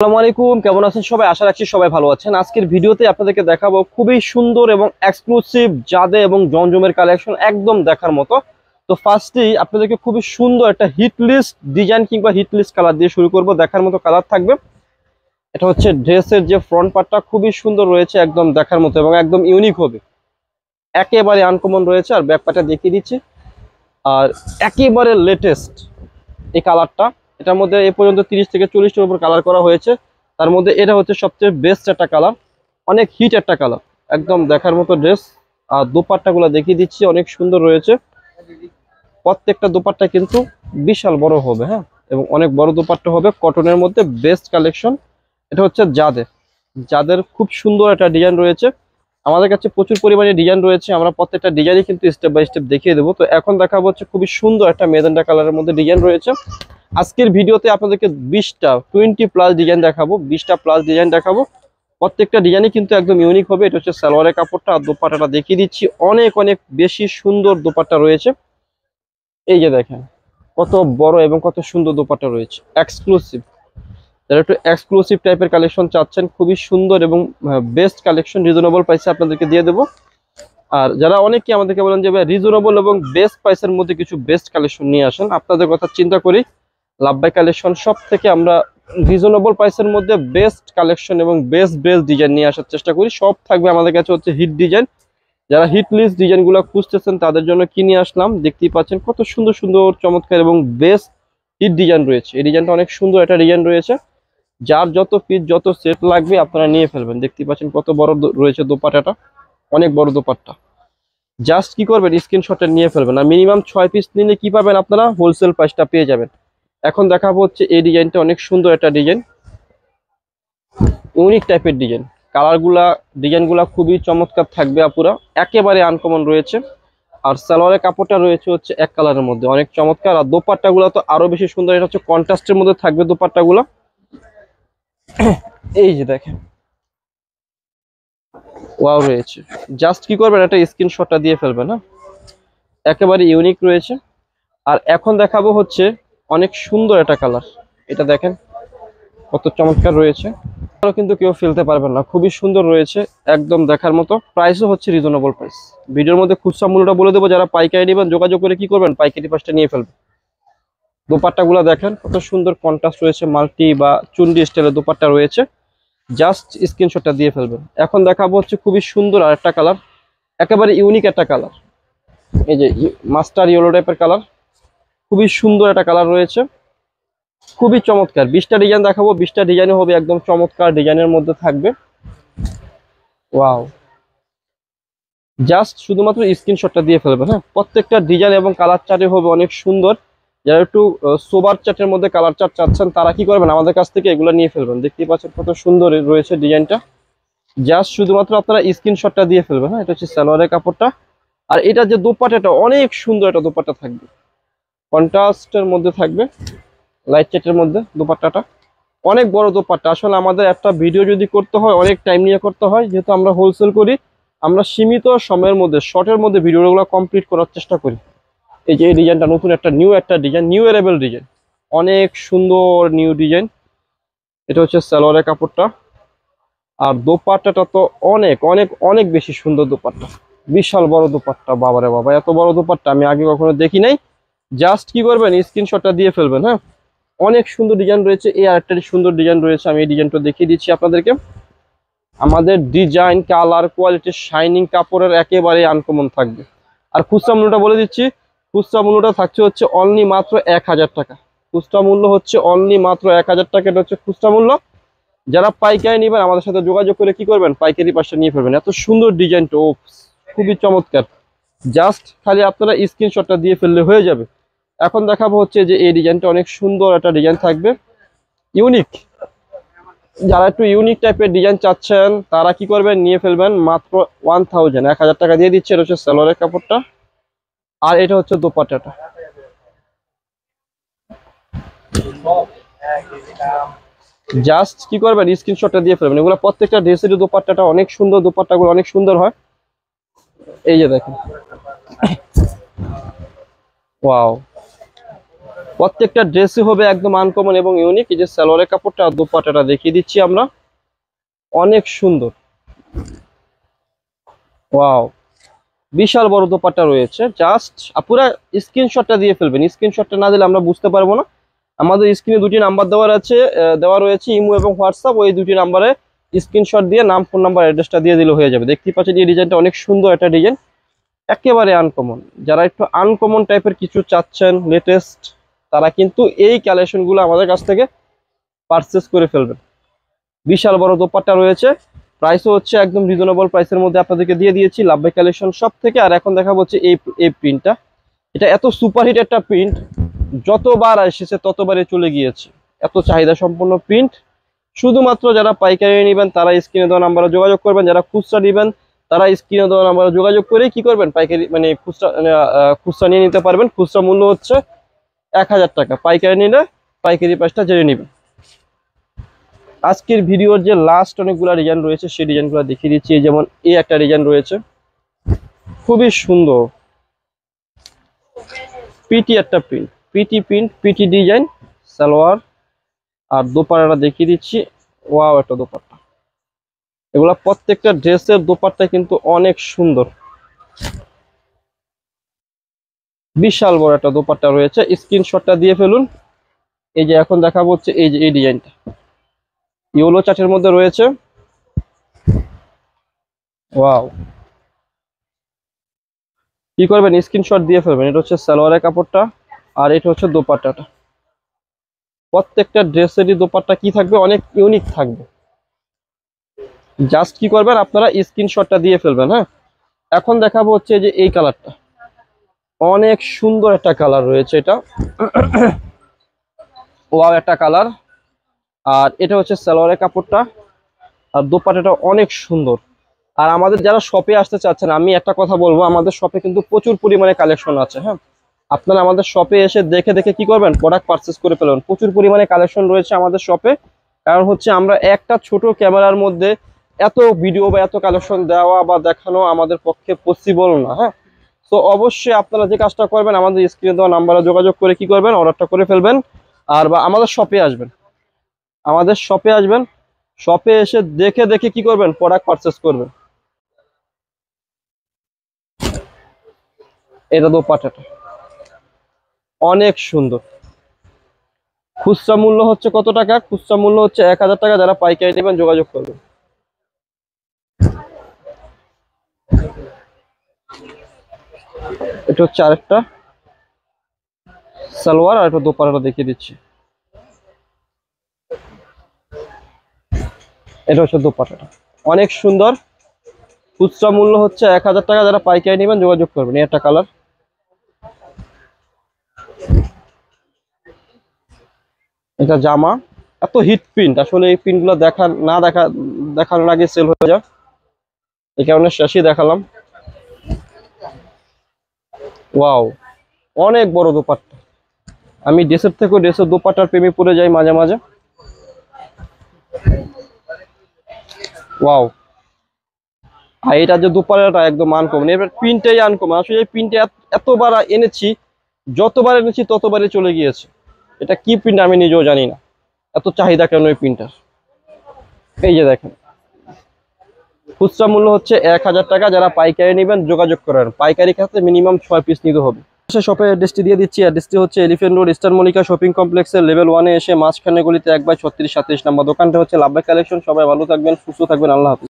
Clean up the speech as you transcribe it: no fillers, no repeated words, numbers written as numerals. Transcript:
আসসালামু আলাইকুম, কেমন আছেন সবাই? আশা রাখছি সবাই ভালো আছেন। আজকের ভিডিওতে আপনাদেরকে দেখাবো খুবই সুন্দর এবং এক্সক্লুসিভ জাদে এবং জমজমের কালেকশন, একদম দেখার মতো। তো ফার্স্টেই আপনাদেরকে খুবই সুন্দর একটা হিট লিস্ট ডিজাইন কিংবা হিট লিস্ট কালার দিয়ে শুরু করব। দেখার মতো কালার থাকবে। এটা হচ্ছে ড্রেসের যে ফ্রন্ট পার্টটা খুবই সুন্দর রয়েছে, একদম দেখার মতো এবং একদম ইউনিক হবে, একেবারে আনকমন রয়েছে। আর ব্যাক পার্টটা দেখিয়ে দিচ্ছি, আর একেবারে লেটেস্ট এই কালারটা। এটার মধ্যে এ পর্যন্ত 30 থেকে 40টার উপর কালার করা হয়েছে। তার মধ্যে এটা হচ্ছে সবচেয়ে বেস্ট একটা কালার, অনেক হিট একটা কালার, একদম দেখার মতো ড্রেস। আর দোপাট্টাগুলো দেখিয়ে দিচ্ছি, অনেক সুন্দর রয়েছে। প্রত্যেকটা দোপাট্টা কিন্তু বিশাল বড় হবে, হ্যাঁ, এবং অনেক বড় দোপাট্টা হবে, কটনের মধ্যে বেস্ট কালেকশন। এটা হচ্ছে যাদের খুব সুন্দর একটা ডিজাইন রয়েছে। আমাদের কাছে প্রচুর পরিমাণে ডিজাইন রয়েছে, আমরা প্রত্যেকটা ডিজাইনই কিন্তু স্টেপ বাই স্টেপ দেখিয়ে দেবো। তো এখন দেখাবো হচ্ছে খুবই সুন্দর একটা মেজেন্টা কালারের মধ্যে ডিজাইন রয়েছে। আজকের ভিডিওতে আপনাদেরকে 20 প্লাস ডিজাইন দেখাবো, 20টা প্লাস ডিজাইন দেখাবো। প্রত্যেকটা ডিজাইনই কিন্তু একদম ইউনিক হবে। এটা হচ্ছে সালোয়ারের কাপড়টা, আর দোপাট্টাটা দেখিয়ে দিচ্ছি, অনেক অনেক বেশি সুন্দর দোপাট্টা রয়েছে। এই যে দেখেন কত বড় এবং কত সুন্দর দোপাট্টা রয়েছে, এক্সক্লুসিভ। যারা একটু এক্সক্লুসিভ টাইপের কালেকশন চাচ্ছেন, খুবই সুন্দর এবং বেস্ট কালেকশন রিজনেবল প্রাইসে আপনাদেরকে দিয়ে দেবো। আর যারা অনেকে আমাদেরকে বলেন যে রিজনেবল এবং বেস্ট প্রাইসের মধ্যে কিছু বেস্ট কালেকশন নিয়ে আসেন, আপনাদের কথা চিন্তা করি লাভবাই কালেকশন সব থেকে আমরা রিজনেবল প্রাইসের মধ্যে বেস্ট কালেকশন এবং বেস্ট ডিজাইন নিয়ে আসার চেষ্টা করি। সব থাকবে আমাদের কাছে হচ্ছে হিট ডিজাইন। যারা হিট লিস্ট ডিজাইনগুলো খুঁজতেছেন তাদের জন্য কি নিয়ে আসলাম দেখতেই পাচ্ছেন, কত সুন্দর সুন্দর চমৎকার এবং বেস্ট হিট ডিজাইন রয়েছে। এই ডিজাইনটা অনেক সুন্দর একটা ডিজাইন রয়েছে। যার যত পিস যত সেট লাগবে আপনারা নিয়ে ফেলবেন। দেখতেই পাচ্ছেন কত বড় রয়েছে দোপাট্টাটা, অনেক বড় দোপাট্টা। জাস্ট কি করবেন, স্ক্রিনশটে নিয়ে ফেলবেন। আর মিনিমাম 6 পিস নিলে কি পাবেন, আপনারা হোলসেল প্রাইসটা পেয়ে যাবেন। এখন দেখাবো হচ্ছে এই ডিজাইনটা, অনেক সুন্দর একটা ডিজাইন, ইউনিক টাইপের ডিজাইন। ডিজাইনগুলা খুবই চমৎকার থাকবে আপুরা, একেবারে আনকমন রয়েছে। আর সালোয়ারের কাপড়টা রয়েছে হচ্ছে এক কালারের মধ্যে, অনেক চমৎকার। আর দোপাট্টাগুলো তো আরো বেশি সুন্দর, এটা হচ্ছে কন্ট্রাস্টের মধ্যে থাকবে দোপাট্টাগুলো। এই যে দেখেন ওয়াও রয়েছে। জাস্ট কি করবেন, একটা স্ক্রিনশটটা দিয়ে ফেলবেন, হ্যাঁ, একেবারে ইউনিক রয়েছে। আর এখন দেখাবো হচ্ছে অনেক সুন্দর একটা কালার। এটা দেখেন কত চমৎকার রয়েছে, কিন্তু কেউ ফেলতে পারবেন না, খুবই সুন্দর রয়েছে, একদম দেখার মতো। প্রাইসও হচ্ছে রিজনেবল প্রাইস। ভিডিওর মধ্যে খুচরা মূল্যটা বলে দেবো, যারা পাইকারি নেবেন যোগাযোগ করে কি করবেন, পাইকারি প্রাইসটা নিয়ে ফেলবেন। দোপাট্টাগুলো দেখেন কত সুন্দর কন্ট্রাস্ট রয়েছে, মাল্টি বা চুন্ডি স্টাইলের দোপাট্টা রয়েছে। জাস্ট স্ক্রিনশটটা দিয়ে ফেলবেন। এখন দেখাবো হচ্ছে খুবই সুন্দর আর একটা কালার, একেবারে ইউনিক একটা কালার। এই যে মাস্টার ইয়েলো টাইপের কালার, খুবই সুন্দর একটা কালার রয়েছে, খুবই চমৎকার। 20টা ডিজাইন দেখাবো, 20টা ডিজাইন হবে একদম চমৎকার ডিজাইনের মধ্যে থাকবে। ওয়াও, জাস্ট শুধুমাত্র স্ক্রিনশটটা দিয়ে ফেলবেন, হ্যাঁ। প্রত্যেকটা ডিজাইন এবং কালার চার্টে হবে অনেক সুন্দর। যারা একটু সোবার চার্টের মধ্যে কালার চার্ট চাচ্ছেন তারা কি করবেন, আমাদের কাছ থেকে এগুলো নিয়ে ফেলবেন। দেখতেই পাচ্ছেন কত সুন্দর রয়েছে ডিজাইনটা। জাস্ট শুধুমাত্র আপনারা স্ক্রিনশটটা দিয়ে ফেলবেন, হ্যাঁ। এটা হচ্ছে সালোয়ারের কাপড়টা। আর এটা যে দোপাট্টাটা অনেক সুন্দর একটা দোপাট্টা থাকবে, কন্ট্রাস্টের মধ্যে থাকবে, লাইট চার্টের মধ্যে দোপাট্টাটা। অনেক বড় দোপাট্টা। আসলে আমাদের একটা ভিডিও যদি করতে হয় অনেক টাইম নিয়ে করতে হয়, যেহেতু আমরা হোলসেল করি, আমরা সীমিত সময়ের মধ্যে শর্টের মধ্যে ভিডিওগুলো কমপ্লিট করার চেষ্টা করি। এই যে এই ডিজাইনটা নতুন একটা ডিজাইন, নিউ এরেবল ডিজাইন, অনেক সুন্দর নিউ ডিজাইন। এটা হচ্ছে সালোয়ারের কাপড়টা। আর দোপাট্টাটা তো অনেক অনেক অনেক বেশি সুন্দর দোপাট্টা, বিশাল বড় দোপাট্টা। বাবারে বাবা, এত বড় দোপাট্টা আমি আগে কখনো দেখি নাই। জাস্ট কি করবেন, স্ক্রিনশটটা দিয়ে ফেলবেন, হ্যাঁ। অনেক সুন্দর ডিজাইন রয়েছে। এই আরেকটা সুন্দর ডিজাইন রয়েছে, আমি এই ডিজাইনটা দেখিয়ে দিচ্ছি আপনাদেরকে। আমাদের ডিজাইন, কালার, কোয়ালিটি, শাইনিং কাপড়ের একেবারে আনকমন থাকবে। আর খুচরা মূল্যটা বলে দিচ্ছি, খুচরা মূল্যটা থাকছে হচ্ছে অনলি মাত্র 1000 টাকা। খুচরা মূল্য হচ্ছে অনলি মাত্র 1000 টাকা, এটা হচ্ছে খুচরা মূল্য। যারা পাইকারি নেবেন আমাদের সাথে যোগাযোগ করে কি করবেন, পাইকারি পাশে নিয়ে ফেলবেন। এত সুন্দর ডিজাইনটা, ও খুবই চমৎকার। জাস্ট খালি আপনারা স্ক্রিনশটটা দিয়ে ফেললে হয়ে যাবে। এখন দেখাবো হচ্ছে যে এই ডিজাইনটা অনেক সুন্দর একটা ডিজাইন থাকবে, ইউনিক। যারা একটু ইউনিক টাইপের ডিজাইন চাচ্ছেন তারা কি করবেন, নিয়ে ফেলবেন মাত্র 1000 টাকা দিয়ে দিচ্ছে। এটা হচ্ছে সালোয়ারের কাপড়টা, আর এটা হচ্ছে দোপাট্টাটা। জাস্ট কি করবেন, স্ক্রিনশটটা দিয়ে ফেলবেন। এগুলো প্রত্যেকটা ড্রেসের দোপাট্টাটা অনেক সুন্দর, দোপাট্টাগুলো অনেক সুন্দর হয়। এই যে দেখেন, ওয়াও, প্রত্যেকটা ড্রেসই হবে একদম আনকমন এবং ইউনিক। এই যে সালোয়ারের কাপড়টা আর দোপাট্টাটা দেখিয়ে দিচ্ছি আমরা, অনেক সুন্দর। ওয়াও, বিশাল বড় দোপাট্টা রয়েছে। জাস্ট পুরো স্ক্রিনশটটা দিয়ে ফেলবেন, স্ক্রিনশটটা না দিলে আমরা বুঝতে পারবো না। আমাদের স্ক্রিনে দুটি নাম্বার দেওয়া রয়েছে, ইমো এবং হোয়াটসঅ্যাপ। ওই দুটি নাম্বারে স্ক্রিনশট দিয়ে নাম, ফোন নাম্বার, অ্যাড্রেসটা দিয়ে দিলে হয়ে যাবে। দেখতে পাচ্ছেন এই ডিজাইনটা অনেক সুন্দর একটা ডিজাইন, একেবারে আনকমন। যারা একটু আনকমন টাইপের কিছু চাচ্ছেন লেটেস্ট, তারা কিন্তু এই কালেকশনগুলো আমাদের কাছ থেকে পারচেস করে ফেলবেন। বিশাল বড় দোপাট্টা রয়েছে, প্রাইসও হচ্ছে একদম রিজনেবল প্রাইসের মধ্যে আপনাদেরকে দিয়ে দিয়েছি লাভবাই কালেকশন সব থেকে। আর এখন দেখা হচ্ছে এই প্রিন্টটা, এটা এত সুপারহিট একটা প্রিন্ট, যতবার এসেছে ততবারই চলে গিয়েছে। এত চাহিদা সম্পন্ন প্রিন্ট। শুধুমাত্র যারা পাইকারি নেবেন তারা স্ক্রিনে দেওয়া নাম্বারে যোগাযোগ করবেন, যারা খুচরা নেবেন তারা স্ক্রিনে দেওয়া নাম্বারে যোগাযোগ করে কি করবেন, পাইকারি মানে খুচরা নিয়ে নিতে পারবেন। খুচরা মূল্য হচ্ছে 1000 টাকা, পাইকারি নিলে পাইকারি প্রাইসটা জেনে নেবেন। আজকের ভিডিওর যে লাস্ট অনেকগুলো ডিজাইন রয়েছে সেই ডিজাইনগুলো দেখিয়ে দিচ্ছি। যেমন এই একটা ডিজাইন রয়েছে, খুবই সুন্দর, পিটি একটা প্রিন্ট, পিটি ডিজাইন, সালোয়ার আর দোপাট্টাটা দেখিয়ে দিচ্ছি। ওয়াও, একটা দোপাট্টা। এগুলা প্রত্যেকটা ড্রেসের দোপাট্টা কিন্তু অনেক সুন্দর, বিশাল বড় একটা দোপাট্টা রয়েছে। স্ক্রিনশটটা দিয়ে ফেলুন। এই যে এখন দেখাবো হচ্ছে এই যে এই ডিজাইনটা, ইয়েলো চার্টের মধ্যে রয়েছে। ওয়াও, কি করবেন, স্ক্রিনশট দিয়ে ফেলবেন। এটা হচ্ছে সালোয়ারের কাপড়টা আর এটা হচ্ছে দোপাট্টাটা। প্রত্যেকটা ড্রেসেরই দোপাট্টা কি থাকবে, অনেক ইউনিক থাকবে। জাস্ট কি করবেন, আপনারা স্ক্রিনশটটা দিয়ে ফেলবেন। হ্যাঁ, এখন দেখাবো হচ্ছে যে এই কালারটা, অনেক সুন্দর একটা কালার রয়েছে এটা। ওয়াও, একটা কালার। আর এটা হচ্ছে সালোয়ারের কাপড়টা আর দোপাট্টাটা অনেক সুন্দর। আর আমাদের যারা শপে আসতে চাচ্ছেন, আমি একটা কথা বলবো, আমাদের শপে কিন্তু প্রচুর পরিমাণে কালেকশন আছে। হ্যাঁ, আপনারা আমাদের শপে এসে দেখে দেখে কি করবেন, প্রোডাক্ট পারচেস করে ফেলবেন। প্রচুর পরিমাণে কালেকশন রয়েছে আমাদের শপে। কারণ হচ্ছে আমরা একটা ছোট ক্যামেরার মধ্যে এত ভিডিও বা এত কালেকশন দেওয়া বা দেখানো আমাদের পক্ষে পসিবল না। হ্যাঁ, তো অবশ্যই আপনারা যে কাজটা করবেন, আমাদের স্ক্রিনে দেওয়া নাম্বারে যোগাযোগ করে কি করবেন, অর্ডারটা করে ফেলবেন। আর বা আমাদের শপে আসবেন, শপে এসে দেখে দেখে কি করবেন, প্রোডাক্ট পারচেস করবেন। এটা দোপাট্টাটা অনেক সুন্দর। খুচরা মূল্য হচ্ছে কত টাকা, খুচরা মূল্য হচ্ছে 1000 টাকা। যারা পাইকারি নেবেন যোগাযোগ করবেন। এটা হচ্ছে আরেকটা সালোয়ার আর একটা দোপাট্টাটা দেখিয়ে দিচ্ছি। এটা হচ্ছে দোপাট্টাটা, অনেক সুন্দর। খুচরা মূল্য হচ্ছে 1000 টাকা। যারা পাইকারি নেবেন যোগাযোগ করবেন। এই একটা কালার, এটা জামা। এত হিট প্রিন্ট, আসলে এই প্রিন্টগুলো দেখানোর আগে সেল হয়ে যায়, এই কারণে শেষই দেখালাম। ওয়াও, অনেক বড় দোপাট্টা। আমি ড্রেসের থেকে ড্রেসের দোপাট্টার প্রেমে পড়ে যাই মাঝে মাঝে। ওয়াও, আর এটা যে দোপাট্টাটা একদম আনকমন, এবার প্রিন্টটাই আনকমন। আসলে এই প্রিন্টে এতবার এনেছি, যতবার এনেছি ততবারই চলে গিয়েছে। এটা কি প্রিন্ট আমি নিজেও জানি না, এত চাহিদা কেন এই প্রিন্টার। এই যে দেখেন, খুচরা মূল্য হচ্ছে 1000 টাকা। যারা পাইকারি নেবেন যোগাযোগ করেন। পাইকারি ক্ষেত্রে মিনিমাম 6 পিস নিতে হবে। শপে অ্যাড্রেসটি দিয়ে দিচ্ছি। অ্যাড্রেসটি হচ্ছে elephant road, eastern Mallika shopping কমপ্লেক্সের লেভেল 1-এ এসে মাঝখানে গলিতে 1/36 37 নম্বর। দোকানটা হচ্ছে লাভবাই কালেকশন। সবাই ভালো থাকবেন, সুস্থ থাকবেন, আল্লাহ হাফেজ।